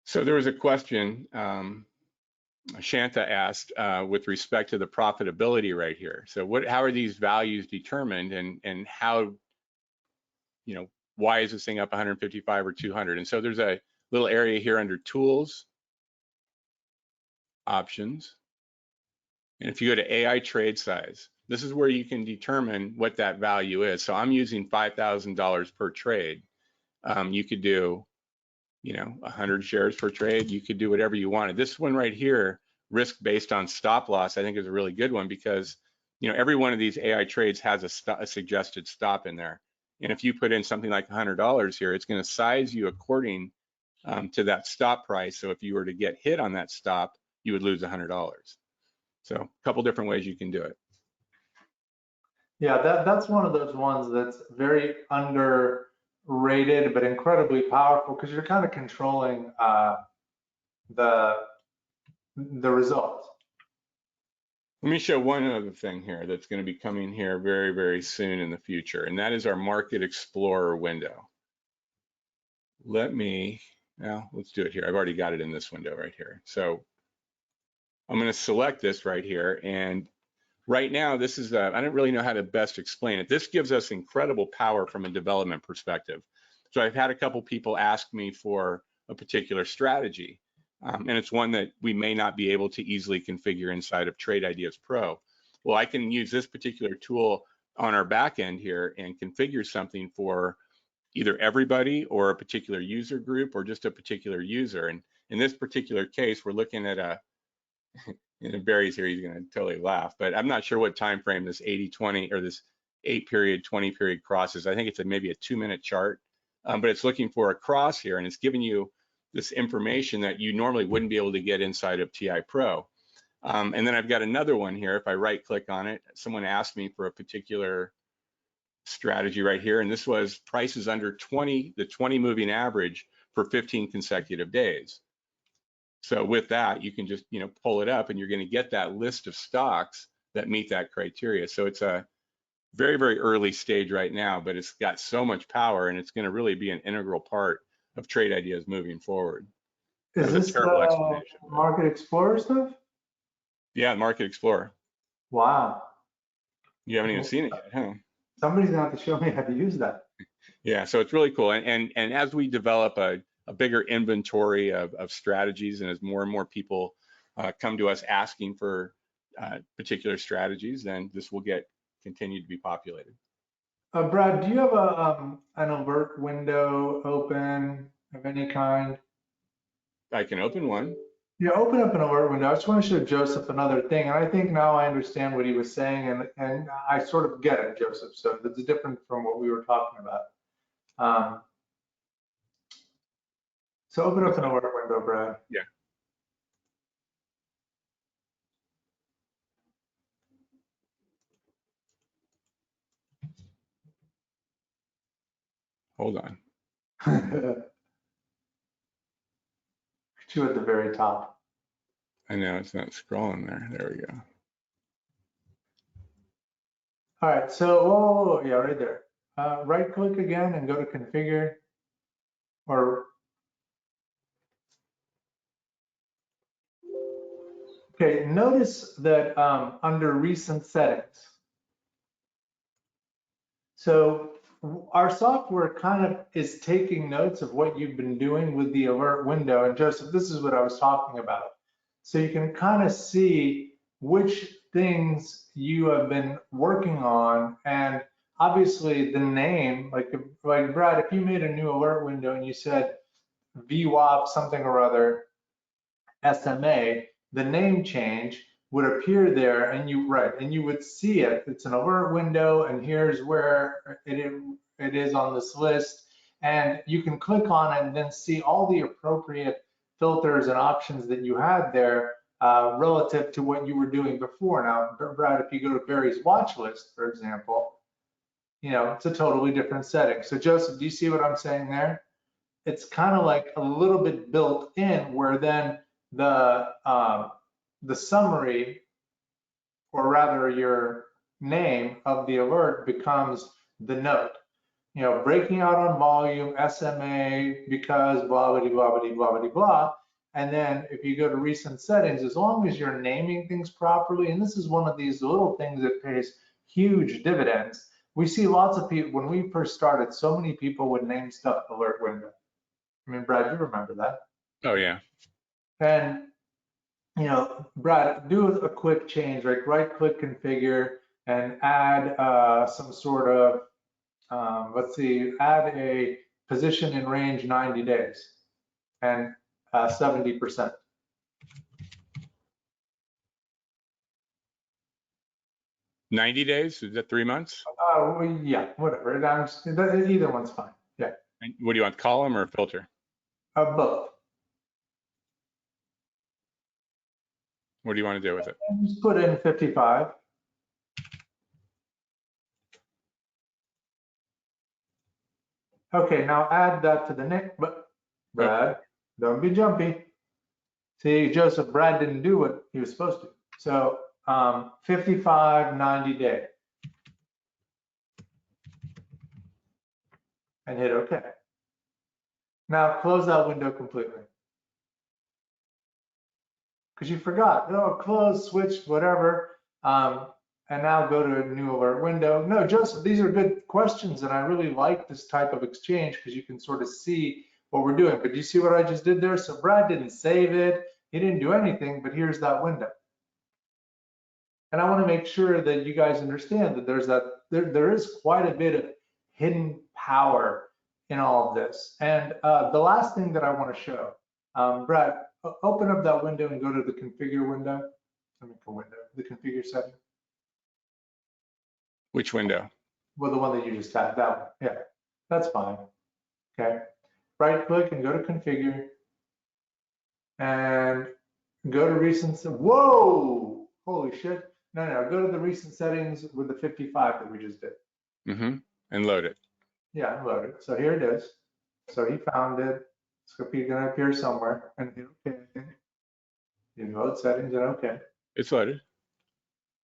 So there was a question Shanta asked with respect to the profitability right here. So how are these values determined, and how, why is this thing up 155 or 200? And so there's a little area here under tools, options. And if you go to AI trade size, this is where you can determine what that value is. So I'm using $5,000 per trade. You could do, 100 shares per trade. You could do whatever you wanted. This one right here, risk based on stop loss, I think is a really good one because, every one of these AI trades has a suggested stop in there. And if you put in something like $100 here, it's going to size you according to that stop price. So if you were to get hit on that stop, you would lose $100. So a couple different ways you can do it. Yeah, that's one of those ones that's very underrated, but incredibly powerful because you're kind of controlling the result. Let me show one other thing here that's going to be coming here very, very soon in the future, and that is our Market Explorer window. Let's do it here. I've already got it in this window right here. So I'm going to select this right here, and right now this is, I don't really know how to best explain it. This gives us incredible power from a development perspective. So I've had a couple people ask me for a particular strategy. And it's one that we may not be able to easily configure inside of Trade Ideas Pro. Well, I can use this particular tool on our back end here and configure something for either everybody or a particular user group or just a particular user. And in this particular case, we're looking at and it varies here, he's going to totally laugh, but I'm not sure what time frame this 80-20 or this 8-period, 20-period crosses. I think it's maybe a 2-minute chart, but it's looking for a cross here, and it's giving you this information that you normally wouldn't be able to get inside of TI Pro. And then I've got another one here. If I right-click on it, someone asked me for a particular strategy right here, and this was prices under the 20 moving average for 15 consecutive days. So with that, you can just pull it up, and you're going to get that list of stocks that meet that criteria. So it's a very, very early stage right now, but it's got so much power, and it's going to really be an integral part of Trade Ideas moving forward. Is this the Market Explorer stuff? Yeah, Market Explorer. Wow. You haven't even seen it yet, huh? Somebody's gonna have to show me how to use that. Yeah, so it's really cool. And as we develop a bigger inventory of strategies, and as more and more people come to us asking for particular strategies, then this will continue to be populated. Brad, do you have an alert window open of any kind? I can open one. Yeah, open up an alert window. I just want to show Joseph another thing, and I think now I understand what he was saying, and I sort of get it, Joseph. So that's different from what we were talking about. So open up an alert window, Brad. Yeah. Hold on. Two at the very top. I know it's not scrolling there. There we go. All right, so, yeah, right there. Right click again and go to configure, or, okay, notice that under recent settings. So our software kind of is taking notes of what you've been doing with the alert window. And Joseph, this is what I was talking about. So you can kind of see which things you have been working on. And obviously the name, like Brad, if you made a new alert window and you said VWAP something or other, SMA, the name change would appear there, and you would see it. It's an alert window, and here's where it is on this list. And you can click on it and then see all the appropriate filters and options that you had there relative to what you were doing before. Now, Brad, if you go to Barry's watch list, for example, it's a totally different setting. So Joseph, do you see what I'm saying there? It's kind of like a little bit built in, where then the summary, or rather your name of the alert, becomes the note. Breaking out on volume, SMA, because blah, blah, blah, blah, blah, blah, blah. And then if you go to recent settings, as long as you're naming things properly, and this is one of these little things that pays huge dividends. We see lots of people, when we first started, so many people would name stuff alert window. I mean, Brad, you remember that. Oh, yeah. And, Brad, do a quick change, like right click configure and add some sort of, let's see, add a position in range 90 days and 70%. $90 days? Is that 3 months? Well, yeah, whatever. Either one's fine. Yeah. And what do you want, column or filter? Both. What do you want to do with it? And just put in 55. Okay, now add that to the next, but Brad, don't be jumpy. See, Joseph, Brad didn't do what he was supposed to. So 55, 90 day. And hit OK. Now close that window completely. Because you forgot, close, switch, whatever. And now go to a new alert window. No, Joseph, these are good questions, and I really like this type of exchange because you can sort of see what we're doing. But do you see what I just did there? So Brad didn't save it. He didn't do anything, but here's that window. And I want to make sure that you guys understand that there is quite a bit of hidden power in all of this. And the last thing that I want to show, Brad, open up that window and go to the configure window. The configure setting. Which window? Well, the one that you just tapped, that one. Yeah, that's fine. Okay. Right click and go to configure. And go to recent. Whoa! Holy shit. No, go to the recent settings with the 55 that we just did. Mm-hmm. And load it. Yeah, and load it. So here it is. So he found it. It's going to appear somewhere. And hit OK, I think. You load settings and OK. It's loaded.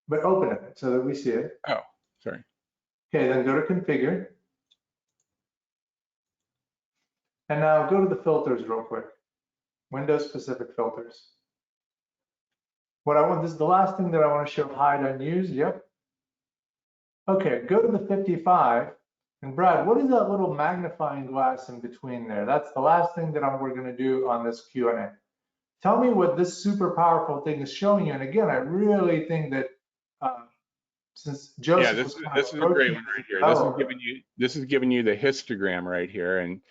But open it so that we see it. Oh, sorry. Okay, then go to configure. And now go to the filters real quick. Windows specific filters. What I want, this is the last thing that I want to show, hide unused. Yep. Okay, go to the 55. And Brad, what is that little magnifying glass in between there? That's the last thing that we're going to do on this Q&A. Tell me what this super powerful thing is showing you. And again, I really think that since Yeah, Joseph this was is kind of this is a great approaching one right this here. developer. This is giving you the histogram right here, and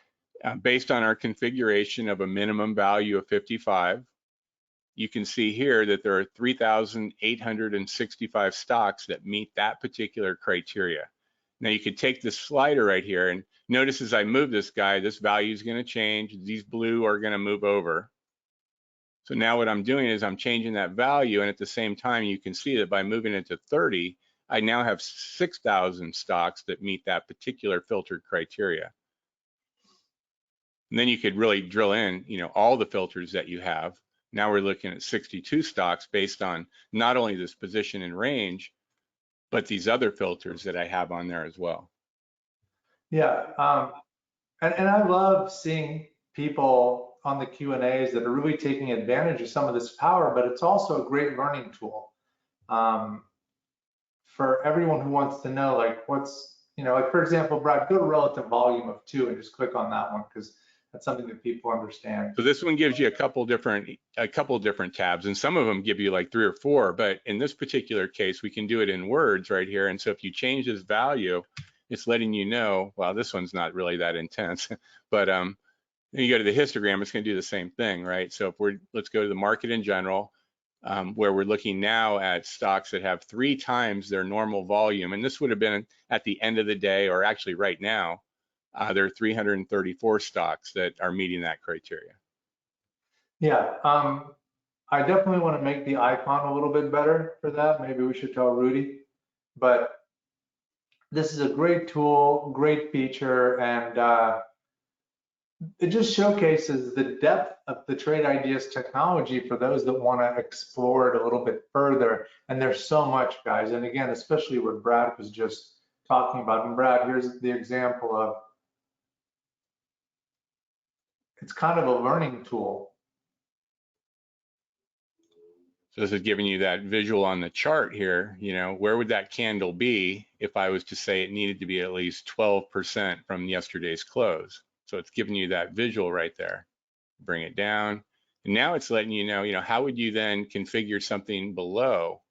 based on our configuration of a minimum value of 55, you can see here that there are 3,865 stocks that meet that particular criteria. Now you could take this slider right here and notice as I move this guy, this value is going to change. These blue are going to move over. So now what I'm doing is I'm changing that value, and at the same time, you can see that by moving it to 30, I now have 6,000 stocks that meet that particular filtered criteria. And then you could really drill in, all the filters that you have. Now we're looking at 62 stocks based on not only this position and range, but these other filters that I have on there as well. Yeah, and I love seeing people on the Q&As that are really taking advantage of some of this power, but it's also a great learning tool for everyone who wants to know, like what's, like for example, Brad, go to relative volume of 2 and just click on that one because that's something that people understand. So this one gives you a couple different tabs, and some of them give you like 3 or 4, but in this particular case, we can do it in words right here. And so if you change this value, it's letting you know, well, this one's not really that intense, but then you go to the histogram, it's going to do the same thing, right? So if let's go to the market in general, where we're looking now at stocks that have 3 times their normal volume, and this would have been at the end of the day, or actually right now, there are 334 stocks that are meeting that criteria. Yeah, I definitely want to make the icon a little bit better for that. Maybe we should tell Rudy, but this is a great tool, great feature, and it just showcases the depth of the Trade Ideas technology for those that want to explore it a little bit further. And there's so much, guys. And again, especially what Brad was just talking about. And Brad, here's the example of, it's kind of a learning tool. So this is giving you that visual on the chart here, where would that candle be if I was to say it needed to be at least 12% from yesterday's close? So it's giving you that visual right there. Bring it down. And now it's letting you know, how would you then configure something below?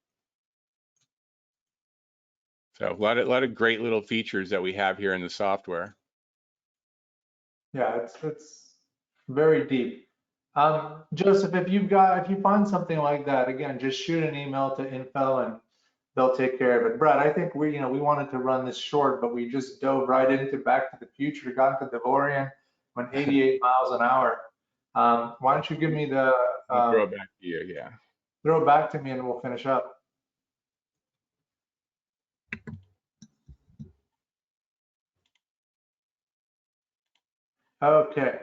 So a lot of great little features that we have here in the software. Yeah, it's very deep. Joseph, if you find something like that, again, just shoot an email to info and they'll take care of it. Brad, I think we wanted to run this short, but we just dove right into Back to the Future, got into DeLorean, went 88 miles an hour. Why don't you give me the I'll throw it back to you, yeah. throw it back to me and we'll finish up. Okay.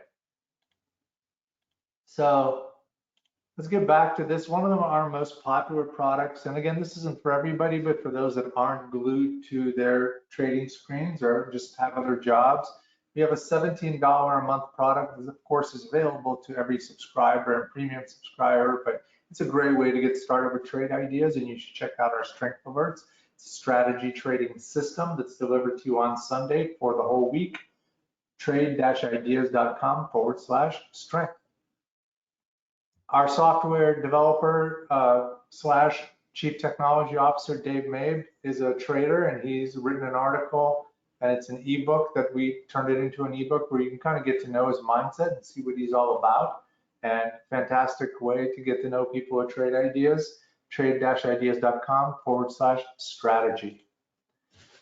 So let's get back to this. One of them are our most popular products. And again, this isn't for everybody, but for those that aren't glued to their trading screens or just have other jobs. We have a $17 a month product that of course is available to every subscriber and premium subscriber, but it's a great way to get started with trade ideas, and you should check out our Strength Alerts. It's a strategy trading system that's delivered to you on Sunday for the whole week. trade-ideas.com/strength. Our software developer slash chief technology officer, Dave Mabe, is a trader, and he's written an article, and it's an ebook that we turned it into an ebook where you can kind of get to know his mindset and see what he's all about. And fantastic way to get to know people at Trade Ideas, trade-ideas.com/strategy.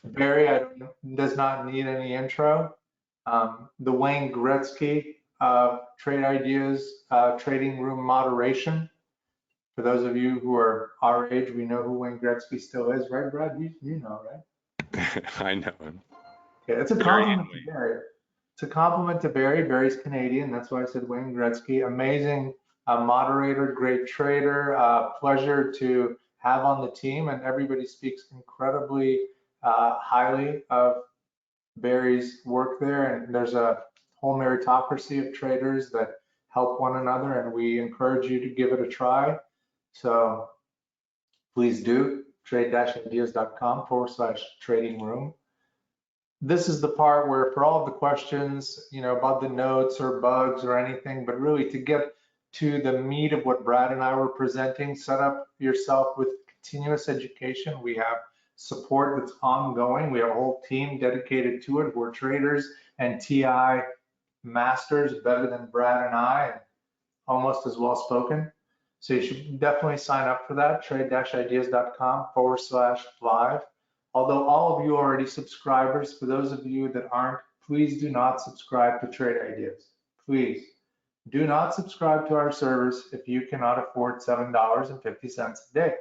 Barry does not need any intro. The Wayne Gretzky Trade Ideas trading room moderation. For those of you who are our age, we know who Wayne Gretzky still is, right, Brad? You know, right? I know him. Okay, it's a compliment to Barry. It's a compliment to Barry. Barry's Canadian. That's why I said Wayne Gretzky. Amazing moderator, great trader. Pleasure to have on the team, and everybody speaks incredibly highly of Barry's work there. And there's a whole meritocracy of traders that help one another, and we encourage you to give it a try. So please do, trade-ideas.com/trading room. This is the part where for all of the questions, about the notes or bugs or anything, but really to get to the meat of what Brad and I were presenting, set up yourself with continuous education. We have support that's ongoing. We have a whole team dedicated to it. We're traders and TI masters, better than Brad and I, and almost as well spoken. So you should definitely sign up for that, trade-ideas.com/live. Although all of you are already subscribers, for those of you that aren't, please do not subscribe to Trade Ideas. Please do not subscribe to our service if you cannot afford $7.50 a day.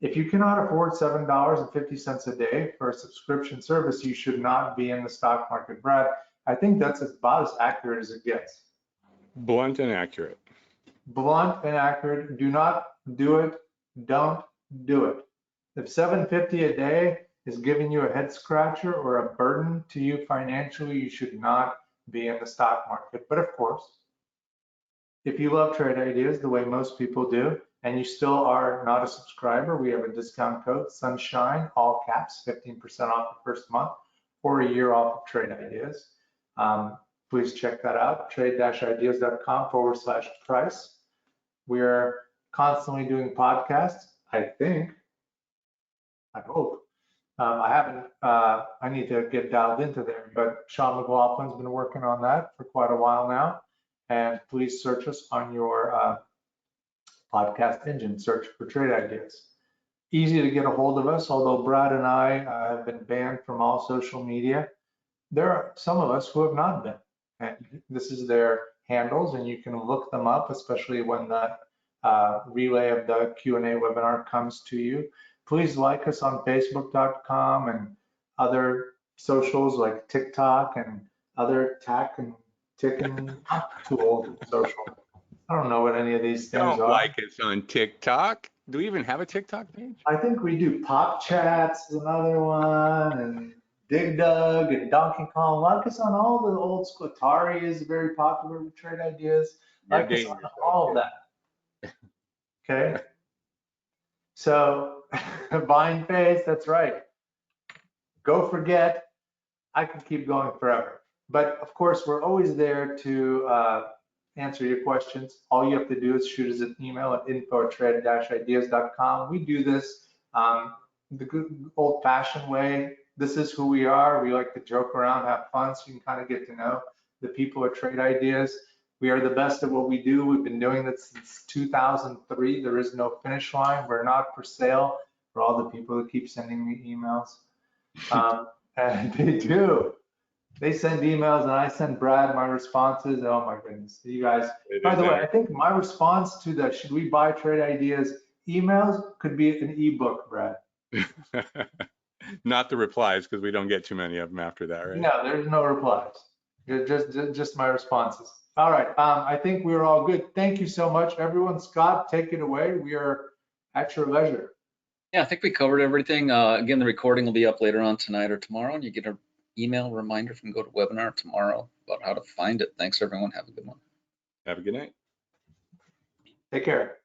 If you cannot afford $7.50 a day for a subscription service, you should not be in the stock market. Brad, I think that's about as accurate as it gets. Blunt and accurate. Blunt and accurate. Do not do it. Don't do it. If $7.50 a day is giving you a head scratcher or a burden to you financially, you should not be in the stock market. But of course, if you love Trade Ideas the way most people do, and you still are not a subscriber, we have a discount code, Sunshine, all caps, 15% off the first month, or a year off of Trade Ideas. Please check that out, trade-ideas.com/price. We're constantly doing podcasts, I hope. I haven't, I need to get dialed into there, but Sean McLaughlin's been working on that for quite a while now. And please search us on your podcast engine, search for Trade Ideas. Easy to get a hold of us, although Brad and I have been banned from all social media. There are some of us who have not been. And this is their handles, and you can look them up, especially when the relay of the Q&A webinar comes to you. Please like us on Facebook.com and other socials like TikTok and other tech and too old social. I don't know what any of these things are. Don't like us on TikTok. Do we even have a TikTok page? I think we do. Pop Chats is another one, and Dig Dug and Donkey Kong. Like us on all the old school. Atari is very popular with Trade Ideas. Like us on all of that. Okay. So, Vine Face, that's right. Go forget. I can keep going forever. But of course, we're always there to answer your questions. All you have to do is shoot us an email at info@trade-ideas.com. We do this the good old-fashioned way. This is who we are. We like to joke around, have fun, so you can kind of get to know the people at Trade Ideas. We are the best at what we do. We've been doing this since 2003. There is no finish line. We're not for sale, for all the people that keep sending me emails. And they do. They send emails and I send Brad my responses. Oh my goodness, you guys. By the way, I think my response to the should we buy Trade Ideas emails could be an ebook, Brad. Not the replies, because we don't get too many of them after that, right? No, there's no replies. Just my responses. All right, I think we're all good. Thank you so much, everyone. Scott, take it away. We are at your leisure. Yeah, I think we covered everything. Again, the recording will be up later on tonight or tomorrow, and you get an email reminder from GoToWebinar tomorrow about how to find it. Thanks, everyone. Have a good one. Have a good night. Take care.